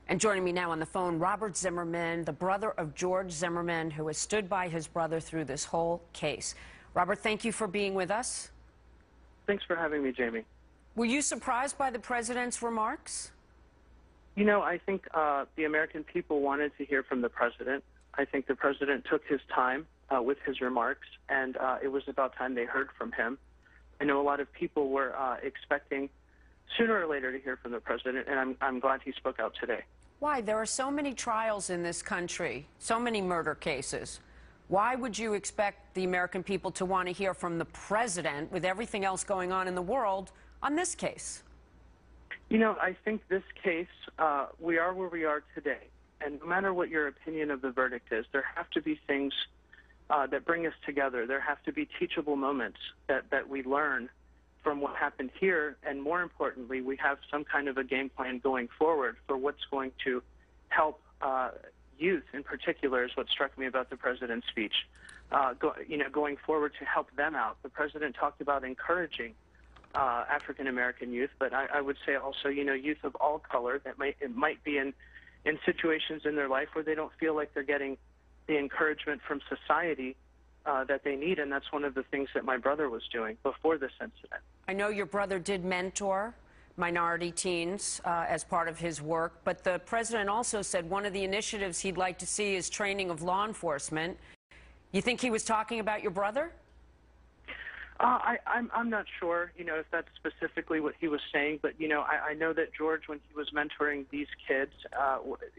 And joining me now on the phone, Robert Zimmerman, the brother of George Zimmerman, who has stood by his brother through this whole case. Robert, thank you for being with us. Thanks for having me, Jamie. Were you surprised by the president's remarks? You know, I think the American people wanted to hear from the president. I think the president took his time with his remarks, and it was about time they heard from him. I know a lot of people were expecting sooner or later to hear from the president, and I'm glad he spoke out today. Why? There are so many trials in this country, so many murder cases. Why would you expect the American people to want to hear from the president with everything else going on in the world on this case? You know, I think this case, we are where we are today. And no matter what your opinion of the verdict is, there have to be things that bring us together. There have to be teachable moments that we learn from what happened here. And more importantly, we have some kind of a game plan going forward for what's going to help youth in particular is what struck me about the president's speech. Going forward to help them out. The president talked about encouraging African-American youth, but I would say also, youth of all color that might be in situations in their life where they don't feel like they're getting the encouragement from society that they need, and that's one of the things that my brother was doing before this incident. I know your brother did mentor minority teens as part of his work, but the president also said one of the initiatives he'd like to see is training of law enforcement. You think he was talking about your brother? I'm not sure, if that's specifically what he was saying, but, I know that George, when he was mentoring these kids,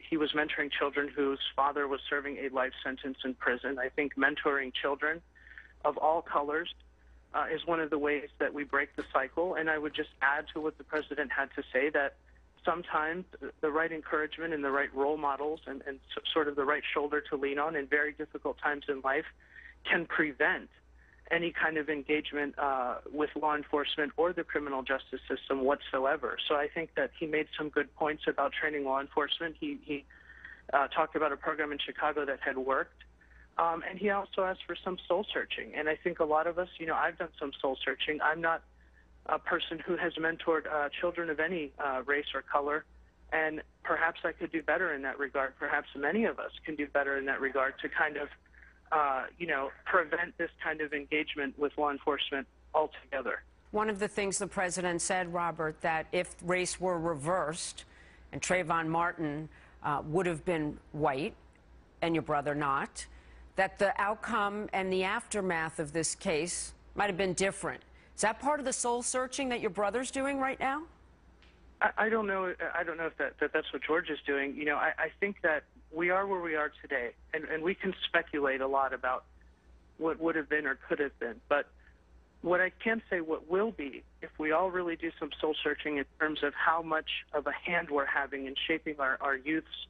he was mentoring children whose father was serving a life sentence in prison. I think mentoring children of all colors is one of the ways that we break the cycle, and I would just add to what the president had to say that sometimes the right encouragement and the right role models and sort of the right shoulder to lean on in very difficult times in life can prevent any kind of engagement with law enforcement or the criminal justice system whatsoever. So I think that he made some good points about training law enforcement. He talked about a program in Chicago that had worked. And he also asked for some soul searching. And I think a lot of us, I've done some soul searching. I'm not a person who has mentored children of any race or color. And perhaps I could do better in that regard. Perhaps many of us can do better in that regard to kind of prevent this kind of engagement with law enforcement altogether. One of the things the president said, Robert, that if race were reversed and Trayvon Martin would have been white and your brother not, that the outcome and the aftermath of this case might have been different. Is that part of the soul searching that your brother's doing right now? I don't know. I don't know if that's what George is doing. I think that we are where we are today, and we can speculate a lot about what would have been or could have been. But what I can say, what will be, if we all really do some soul searching in terms of how much of a hand we're having in shaping our youth's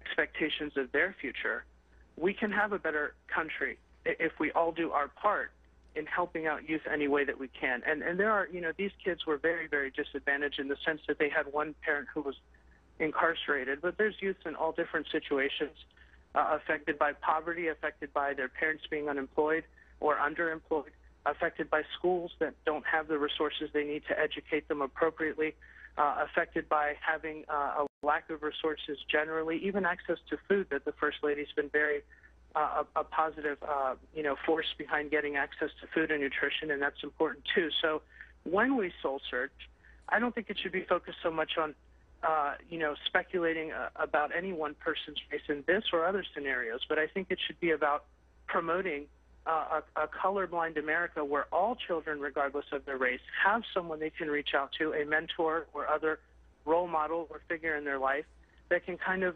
expectations of their future, we can have a better country if we all do our part in helping out youth any way that we can. And there are, these kids were very, very disadvantaged in the sense that they had one parent who was incarcerated, but there's youth in all different situations affected by poverty, affected by their parents being unemployed or underemployed, affected by schools that don't have the resources they need to educate them appropriately, affected by having a lack of resources generally, even access to food that the First Lady's been very a positive, force behind getting access to food and nutrition, and that's important too. So when we soul search, I don't think it should be focused so much on, speculating about any one person's race in this or other scenarios, but I think it should be about promoting a colorblind America where all children, regardless of their race, have someone they can reach out to, a mentor or other role model or figure in their life that can kind of,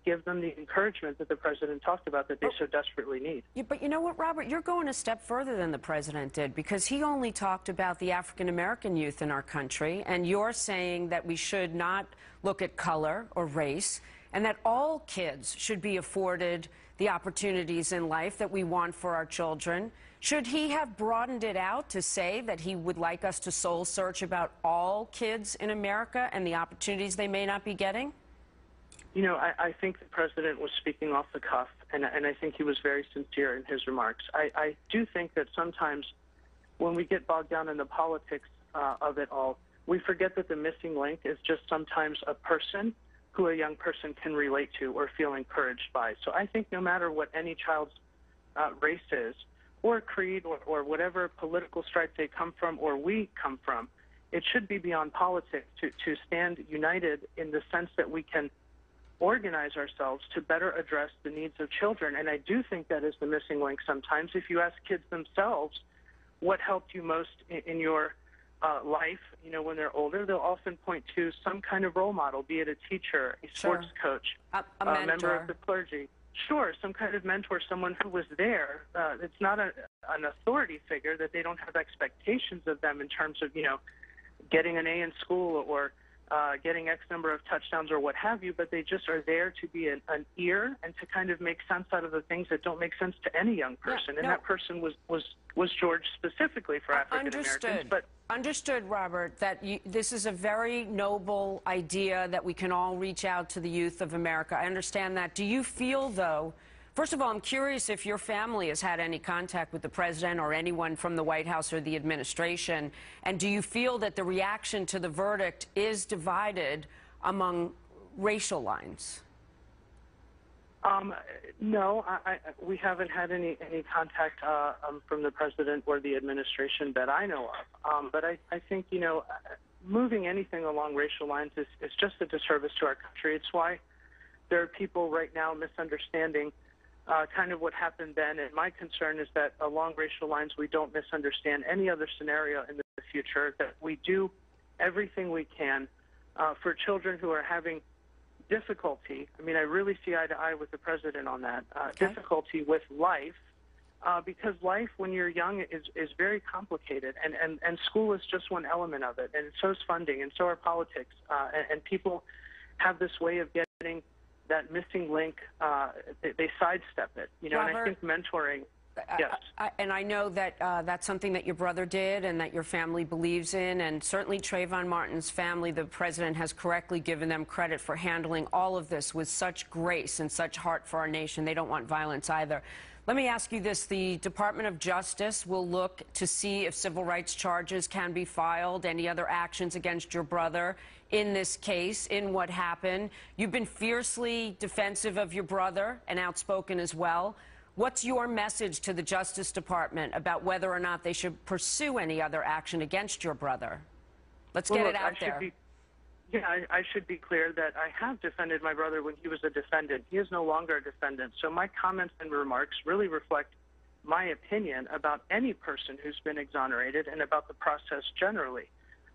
give them the encouragement that the president talked about that they so desperately need. Yeah, but you know what, Robert? You're going a step further than the president did, because he only talked about the African-American youth in our country, and you're saying that we should not look at color or race, and that all kids should be afforded the opportunities in life that we want for our children. Should he have broadened it out to say that he would like us to soul search about all kids in America and the opportunities they may not be getting? I think the president was speaking off the cuff, and I think he was very sincere in his remarks. I do think that sometimes when we get bogged down in the politics of it all, we forget that the missing link is just sometimes a person who a young person can relate to or feel encouraged by. So I think no matter what any child's race is, or creed, or whatever political stripe they come from or we come from, it should be beyond politics to stand united in the sense that we can organize ourselves to better address the needs of children. And I do think that is the missing link sometimes. If you ask kids themselves what helped you most in your life, when they're older, they'll often point to some kind of role model, be it a teacher, a sports coach, a mentor, member of the clergy. Sure, some kind of mentor, someone who was there. It's not an authority figure that they don't have expectations of them in terms of, getting an A in school or getting X number of touchdowns or what have you, but they just are there to be an ear and to kind of make sense out of the things that don't make sense to any young person. That person was George specifically for African Americans. But understood, Robert, that this is a very noble idea that we can all reach out to the youth of America. I understand that. Do you feel, though, first of all, I'm curious if your family has had any contact with the president or anyone from the White House or the administration, and do you feel that the reaction to the verdict is divided among racial lines? No, we haven't had any contact from the president or the administration that I know of. But I think, moving anything along racial lines is just a disservice to our country. It's why there are people right now misunderstanding kind of what happened then. And my concern is that along racial lines, we don't misunderstand any other scenario in the future, that we do everything we can for children who are having difficulty. I mean, I really see eye to eye with the president on that. Difficulty with life, because life when you're young is very complicated, and school is just one element of it, and so is funding, and so are politics, and people have this way of getting that missing link. They sidestep it, Robert, and I think mentoring. Yes. And I know that that's something that your brother did and that your family believes in, and certainly Trayvon Martin's family, the president has correctly given them credit for handling all of this with such grace and such heart for our nation. They don't want violence either. Let me ask you this. The Department of Justice will look to see if civil rights charges can be filed, any other actions against your brother in this case, in what happened. You've been fiercely defensive of your brother and outspoken as well. What's your message to the Justice Department about whether or not they should pursue any other action against your brother? Let's get it out there. I should be clear that I have defended my brother when he was a defendant. He is no longer a defendant. So my comments and remarks really reflect my opinion about any person who's been exonerated and about the process generally.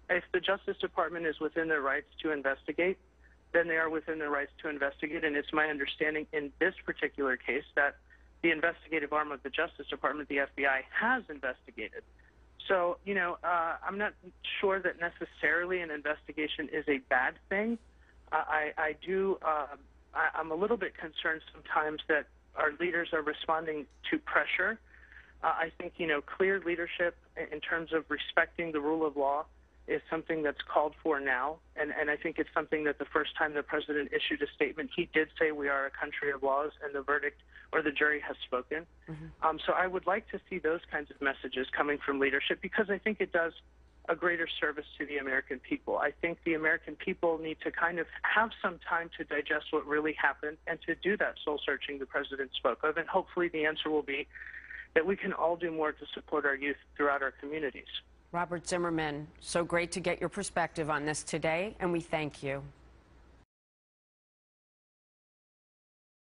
If the Justice Department is within their rights to investigate, then they are within their rights to investigate. And it's my understanding in this particular case that the investigative arm of the Justice Department, the FBI, has investigated. So, I'm not sure that necessarily an investigation is a bad thing. I'm a little bit concerned sometimes that our leaders are responding to pressure. I think, clear leadership in terms of respecting the rule of law is something that's called for now, and I think it's something that the first time the president issued a statement, he did say we are a country of laws, and the verdict or the jury has spoken. So I would like to see those kinds of messages coming from leadership, because I think it does a greater service to the American people. I think the American people need to kind of have some time to digest what really happened and to do that soul searching the president spoke of, and hopefully the answer will be that we can all do more to support our youth throughout our communities. Robert Zimmerman, so great to get your perspective on this today, and we thank you.